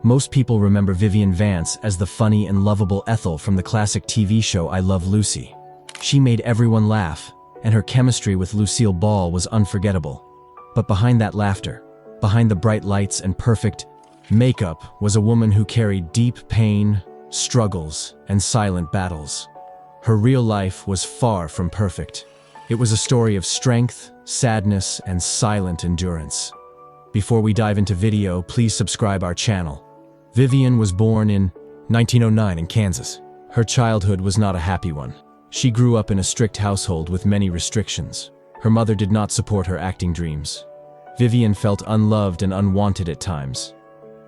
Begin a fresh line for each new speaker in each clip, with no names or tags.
Most people remember Vivian Vance as the funny and lovable Ethel from the classic TV show I Love Lucy. She made everyone laugh, and her chemistry with Lucille Ball was unforgettable. But behind that laughter, behind the bright lights and perfect makeup, was a woman who carried deep pain, struggles, and silent battles. Her real life was far from perfect. It was a story of strength, sadness, and silent endurance. Before we dive into video, please subscribe our channel. Vivian was born in 1909 in Kansas. Her childhood was not a happy one. She grew up in a strict household with many restrictions. Her mother did not support her acting dreams. Vivian felt unloved and unwanted at times.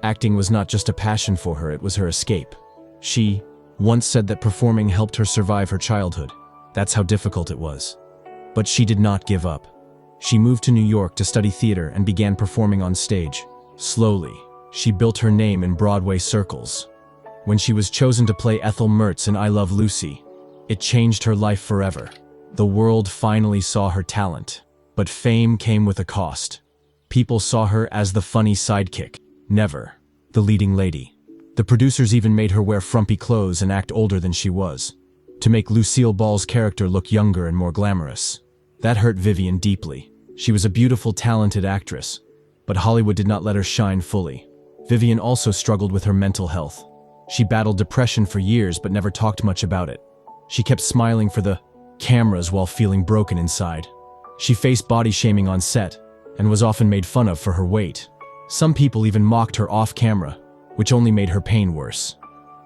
Acting was not just a passion for her, it was her escape. She once said that performing helped her survive her childhood. That's how difficult it was. But she did not give up. She moved to New York to study theater and began performing on stage. Slowly, she built her name in Broadway circles. When she was chosen to play Ethel Mertz in I Love Lucy, it changed her life forever. The world finally saw her talent, but fame came with a cost. People saw her as the funny sidekick, never the leading lady. The producers even made her wear frumpy clothes and act older than she was, to make Lucille Ball's character look younger and more glamorous. That hurt Vivian deeply. She was a beautiful, talented actress, but Hollywood did not let her shine fully. Vivian also struggled with her mental health. She battled depression for years but never talked much about it. She kept smiling for the cameras while feeling broken inside. She faced body shaming on set and was often made fun of for her weight. Some people even mocked her off camera, which only made her pain worse.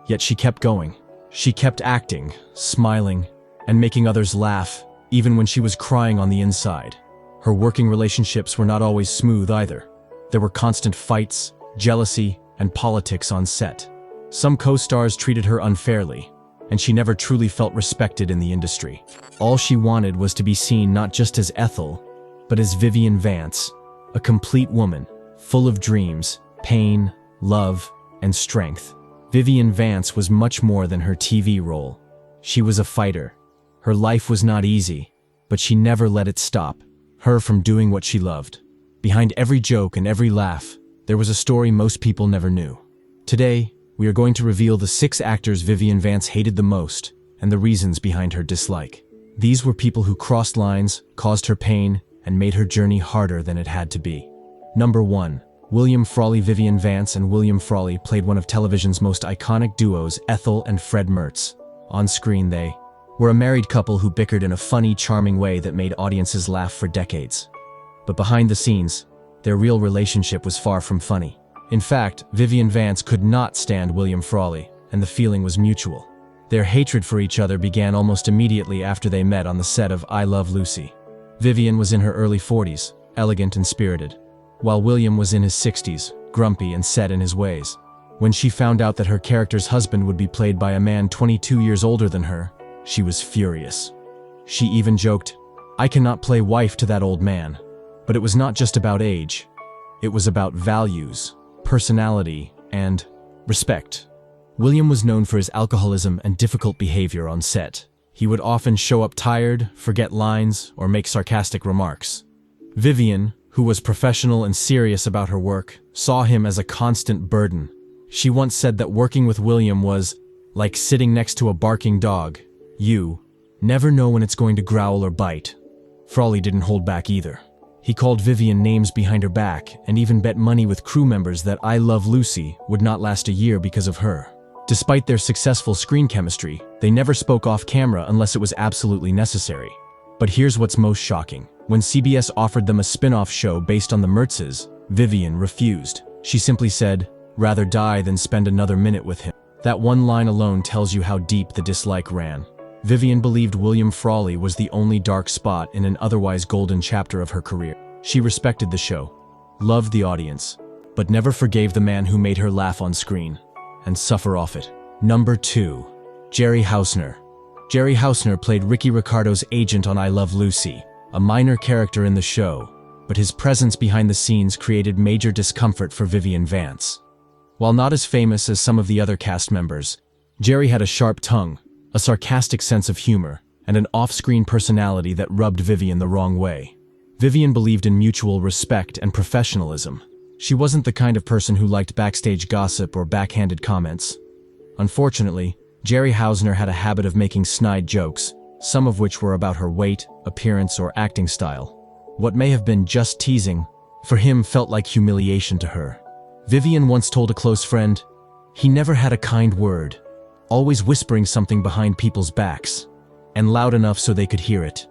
Yet she kept going. She kept acting, smiling, and making others laugh, even when she was crying on the inside. Her working relationships were not always smooth either. There were constant fights, jealousy, and politics on set. Some co-stars treated her unfairly, and she never truly felt respected in the industry. All she wanted was to be seen not just as Ethel, but as Vivian Vance, a complete woman, full of dreams, pain, love, and strength. Vivian Vance was much more than her TV role. She was a fighter. Her life was not easy, but she never let it stop her from doing what she loved. Behind every joke and every laugh, there was a story most people never knew. Today, we are going to reveal the 6 actors Vivian Vance hated the most and the reasons behind her dislike. These were people who crossed lines, caused her pain, and made her journey harder than it had to be. Number 1. William Froley. Vivian Vance and William Froley played one of television's most iconic duos, Ethel and Fred Mertz. On screen, they were a married couple who bickered in a funny, charming way that made audiences laugh for decades. But behind the scenes, their real relationship was far from funny. In fact, Vivian Vance could not stand William Froley, and the feeling was mutual. Their hatred for each other began almost immediately after they met on the set of I Love Lucy. Vivian was in her early 40s, elegant and spirited, while William was in his 60s, grumpy and set in his ways. When she found out that her character's husband would be played by a man 22 years older than her, she was furious. She even joked, "I cannot play wife to that old man." But it was not just about age. It was about values, personality, and respect. William was known for his alcoholism and difficult behavior on set. He would often show up tired, forget lines, or make sarcastic remarks. Vivian, who was professional and serious about her work, saw him as a constant burden. She once said that working with William was like sitting next to a barking dog. You never know when it's going to growl or bite. Froley didn't hold back either. He called Vivian names behind her back and even bet money with crew members that I Love Lucy would not last a year because of her. Despite their successful screen chemistry, they never spoke off camera unless it was absolutely necessary. But here's what's most shocking. When CBS offered them a spin-off show based on the Mertzes, Vivian refused. She simply said, "Rather die than spend another minute with him." That one line alone tells you how deep the dislike ran. Vivian believed William Froley was the only dark spot in an otherwise golden chapter of her career. She respected the show, loved the audience, but never forgave the man who made her laugh on screen and suffer off it. Number 2. Jerry Housener. Jerry Housener played Ricky Ricardo's agent on I Love Lucy, a minor character in the show, but his presence behind the scenes created major discomfort for Vivian Vance. While not as famous as some of the other cast members, Jerry had a sharp tongue, a sarcastic sense of humor, and an off-screen personality that rubbed Vivian the wrong way. Vivian believed in mutual respect and professionalism. She wasn't the kind of person who liked backstage gossip or backhanded comments. Unfortunately, Jerry Housener had a habit of making snide jokes, some of which were about her weight, appearance, or acting style. What may have been just teasing, for him felt like humiliation to her. Vivian once told a close friend, "He never had a kind word, always whispering something behind people's backs, and loud enough so they could hear it."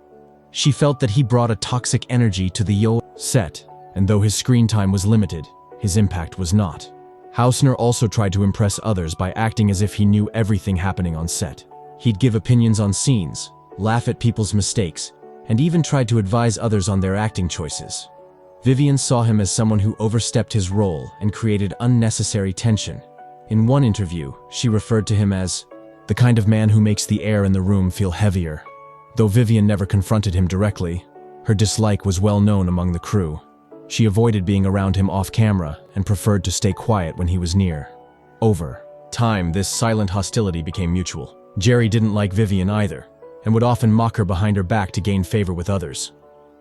She felt that he brought a toxic energy to the set, and though his screen time was limited, his impact was not. Housener also tried to impress others by acting as if he knew everything happening on set. He'd give opinions on scenes, laugh at people's mistakes, and even tried to advise others on their acting choices. Vivian saw him as someone who overstepped his role and created unnecessary tension. In one interview, she referred to him as the kind of man who makes the air in the room feel heavier. Though Vivian never confronted him directly, her dislike was well known among the crew. She avoided being around him off camera and preferred to stay quiet when he was near. Over time, this silent hostility became mutual. Jerry didn't like Vivian either, and would often mock her behind her back to gain favor with others.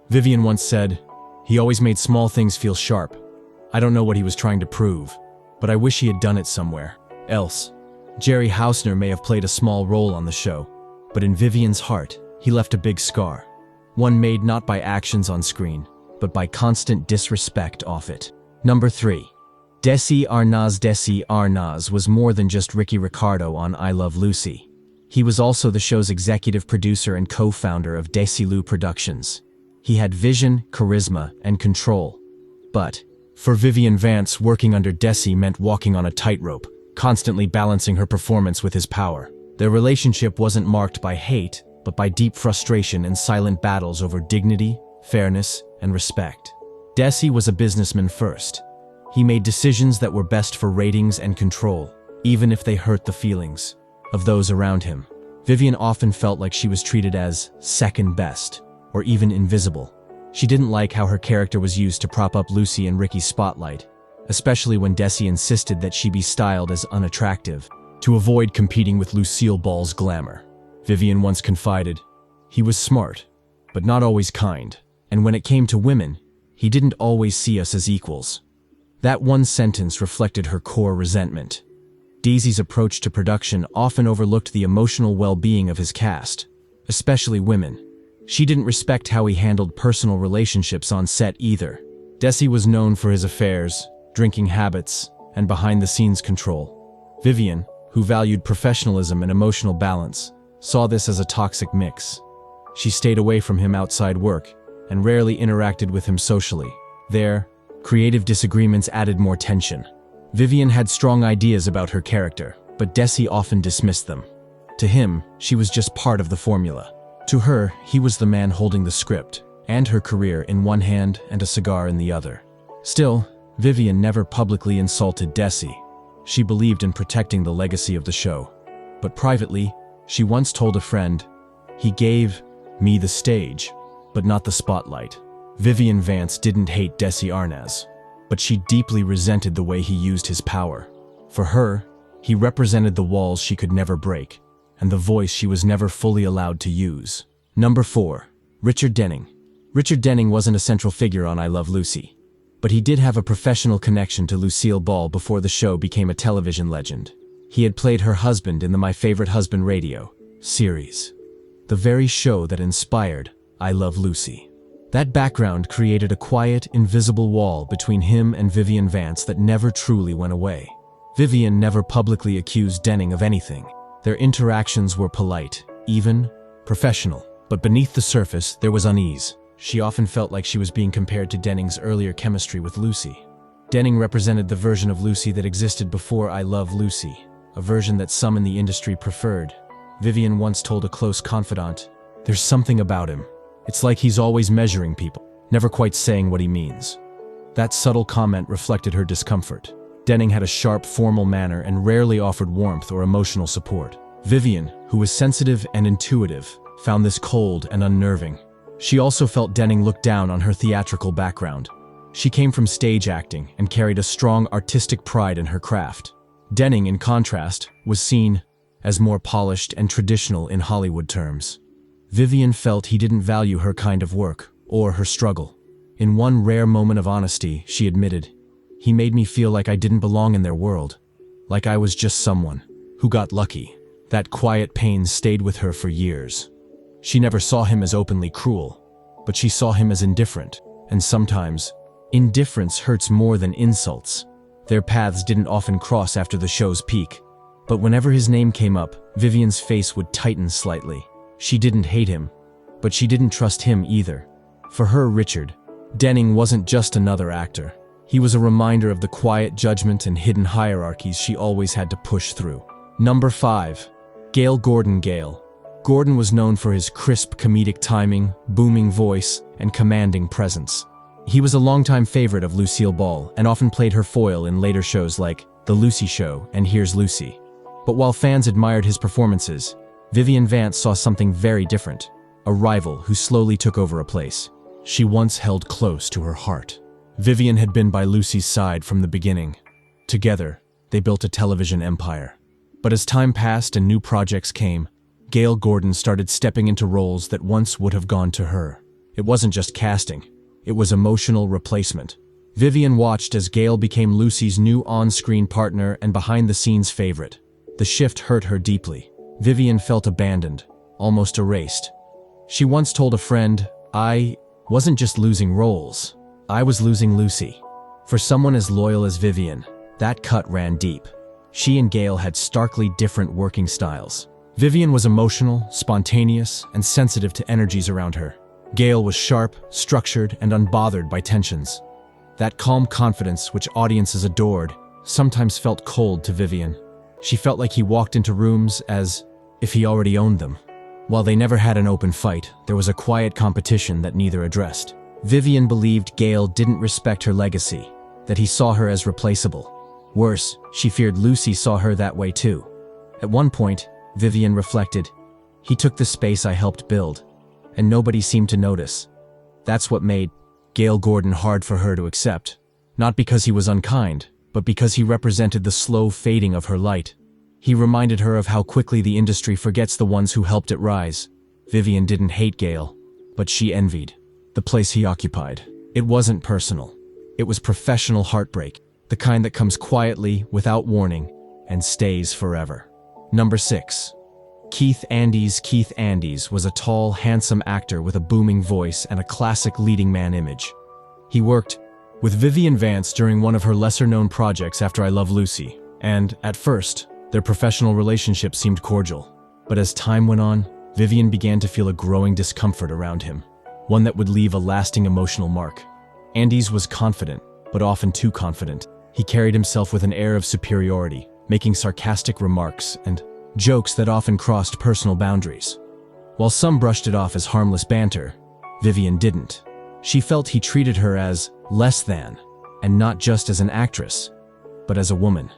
Vivian once said, "He always made small things feel sharp. I don't know what he was trying to prove, but I wish he had done it somewhere else." Jerry Housener may have played a small role on the show, but in Vivian's heart, he left a big scar. One made not by actions on screen, but by constant disrespect off it. Number 3. Desi Arnaz. Desi Arnaz was more than just Ricky Ricardo on I Love Lucy. He was also the show's executive producer and co-founder of Desilu Productions. He had vision, charisma, and control. But, for Vivian Vance, working under Desi meant walking on a tightrope, constantly balancing her performance with his power. Their relationship wasn't marked by hate, but by deep frustration and silent battles over dignity, fairness, and respect. Desi was a businessman first. He made decisions that were best for ratings and control, even if they hurt the feelings of those around him. Vivian often felt like she was treated as second best, or even invisible. She didn't like how her character was used to prop up Lucy and Ricky's spotlight, especially when Desi insisted that she be styled as unattractive, to avoid competing with Lucille Ball's glamour. Vivian once confided, "He was smart, but not always kind. And when it came to women, he didn't always see us as equals." That one sentence reflected her core resentment. Desi's approach to production often overlooked the emotional well-being of his cast, especially women. She didn't respect how he handled personal relationships on set either. Desi was known for his affairs, drinking habits, and behind-the-scenes control. Vivian, who valued professionalism and emotional balance, saw this as a toxic mix. She stayed away from him outside work, and rarely interacted with him socially. There, creative disagreements added more tension. Vivian had strong ideas about her character, but Desi often dismissed them. To him, she was just part of the formula. To her, he was the man holding the script, and her career in one hand and a cigar in the other. Still, Vivian never publicly insulted Desi. She believed in protecting the legacy of the show. But privately, she once told a friend, "He gave me the stage, but not the spotlight." Vivian Vance didn't hate Desi Arnaz, but she deeply resented the way he used his power. For her, he represented the walls she could never break, and the voice she was never fully allowed to use. Number 4. Richard Denning. Richard Denning wasn't a central figure on I Love Lucy, but he did have a professional connection to Lucille Ball before the show became a television legend. He had played her husband in the My Favorite Husband radio series, the very show that inspired I Love Lucy. That background created a quiet, invisible wall between him and Vivian Vance that never truly went away. Vivian never publicly accused Denning of anything. Their interactions were polite, even professional. But beneath the surface, there was unease. She often felt like she was being compared to Denning's earlier chemistry with Lucy. Denning represented the version of Lucy that existed before I Love Lucy, a version that some in the industry preferred. Vivian once told a close confidant, "There's something about him. It's like he's always measuring people, never quite saying what he means." That subtle comment reflected her discomfort. Denning had a sharp, formal manner and rarely offered warmth or emotional support. Vivian, who was sensitive and intuitive, found this cold and unnerving. She also felt Denning looked down on her theatrical background. She came from stage acting and carried a strong artistic pride in her craft. Denning, in contrast, was seen as more polished and traditional in Hollywood terms. Vivian felt he didn't value her kind of work or her struggle. In one rare moment of honesty, she admitted, He made me feel like I didn't belong in their world, like I was just someone who got lucky. That quiet pain stayed with her for years. She never saw him as openly cruel, but she saw him as indifferent, and sometimes, indifference hurts more than insults. Their paths didn't often cross after the show's peak, but whenever his name came up, Vivian's face would tighten slightly. She didn't hate him, but she didn't trust him either. For her, Richard Denning wasn't just another actor. He was a reminder of the quiet judgment and hidden hierarchies she always had to push through. Number 5. Gail Gordon. Gail Gordon was known for his crisp comedic timing, booming voice, and commanding presence. He was a longtime favorite of Lucille Ball and often played her foil in later shows like The Lucy Show and Here's Lucy. But while fans admired his performances, Vivian Vance saw something very different, a rival who slowly took over a place she once held close to her heart. Vivian had been by Lucy's side from the beginning. Together, they built a television empire. But as time passed and new projects came, Gail Gordon started stepping into roles that once would have gone to her. It wasn't just casting, it was emotional replacement. Vivian watched as Gail became Lucy's new on-screen partner and behind-the-scenes favorite. The shift hurt her deeply. Vivian felt abandoned, almost erased. She once told a friend, "I wasn't just losing roles, I was losing Lucy." For someone as loyal as Vivian, that cut ran deep. She and Gail had starkly different working styles. Vivian was emotional, spontaneous, and sensitive to energies around her. Gail was sharp, structured, and unbothered by tensions. That calm confidence, which audiences adored, sometimes felt cold to Vivian. She felt like he walked into rooms as if he already owned them. While they never had an open fight, there was a quiet competition that neither addressed. Vivian believed Gail didn't respect her legacy, that he saw her as replaceable. Worse, she feared Lucy saw her that way too. At one point, Vivian reflected, "He took the space I helped build, and nobody seemed to notice." That's what made Gail Gordon hard for her to accept. Not because he was unkind, but because he represented the slow fading of her light. He reminded her of how quickly the industry forgets the ones who helped it rise. Vivian didn't hate Gail, but she envied the place he occupied. It wasn't personal. It was professional heartbreak, the kind that comes quietly, without warning, and stays forever. Number 6. Keith Andes. Keith Andes was a tall, handsome actor with a booming voice and a classic leading man image. He worked with Vivian Vance during one of her lesser-known projects after I Love Lucy, and, at first, their professional relationship seemed cordial. But as time went on, Vivian began to feel a growing discomfort around him, one that would leave a lasting emotional mark. Andes was confident, but often too confident. He carried himself with an air of superiority, making sarcastic remarks and jokes that often crossed personal boundaries. While some brushed it off as harmless banter, Vivian didn't. She felt he treated her as less than, and not just as an actress, but as a woman.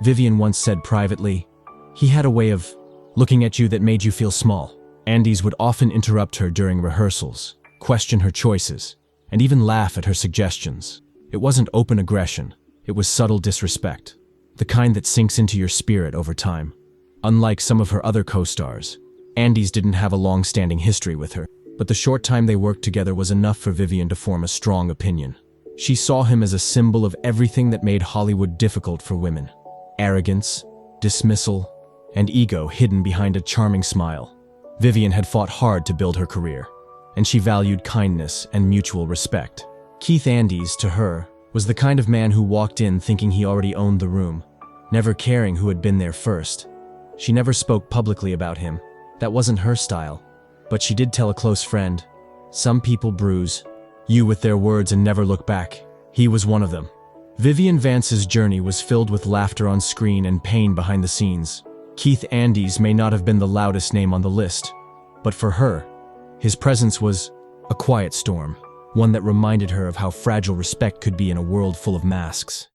Vivian once said privately, "He had a way of looking at you that made you feel small." Andes would often interrupt her during rehearsals, question her choices, and even laugh at her suggestions. It wasn't open aggression, it was subtle disrespect, the kind that sinks into your spirit over time. Unlike some of her other co-stars, Andes didn't have a long-standing history with her, but the short time they worked together was enough for Vivian to form a strong opinion. She saw him as a symbol of everything that made Hollywood difficult for women: arrogance, dismissal, and ego hidden behind a charming smile. Vivian had fought hard to build her career, and she valued kindness and mutual respect. Keith Andes, to her, was the kind of man who walked in thinking he already owned the room, never caring who had been there first. She never spoke publicly about him. That wasn't her style. But she did tell a close friend, "Some people bruise you with their words and never look back." He was one of them. Vivian Vance's journey was filled with laughter on screen and pain behind the scenes. Keith Andes may not have been the loudest name on the list, but for her, his presence was a quiet storm, one that reminded her of how fragile respect could be in a world full of masks.